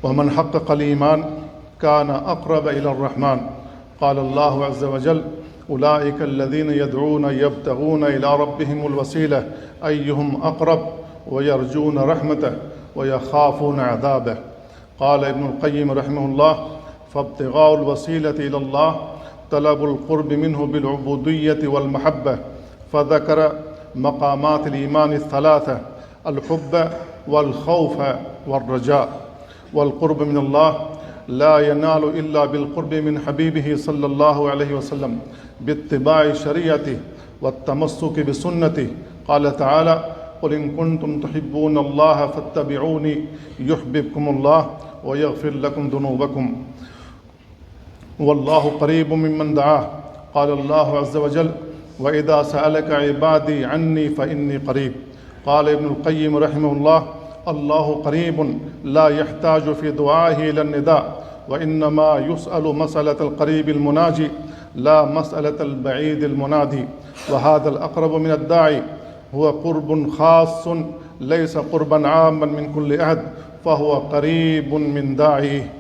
ومن حقق الإيمان كان أقرب إلى الرحمن. قال الله عز وجل: أولئك الذين يدعون يبتغون إلى ربهم الوسيلة أيهم أقرب ويرجون رحمته ويخافون عذابه. قال ابن القيم رحمه الله: فابتغاء الوسيلة إلى الله طلب القرب منه بالعبودية والمحبة، فذكر مقامات الإيمان الثلاثة: الحب والخوف والرجاء. والقرب من الله لا ينال إلا بالقرب من حبيبه صلى الله عليه وسلم باتباع شريعته والتمسك بسنته. قال تعالى: قل إن كنتم تحبون الله فاتبعوني يحببكم الله ويغفر لكم ذنوبكم والله قريب ممن دعاه. قال الله عز وجل: وإذا سألك عبادي عني فإني قريب. قال ابن القيم رحمه الله: الله قريب لا يحتاج في دعائه إلى النداء، وإنما يسأل مسألة القريب المناجي لا مسألة البعيد المنادي. وهذا الأقرب من الداعي هو قرب خاص ليس قربا عاما من كل أحد، فهو قريب من داعيه.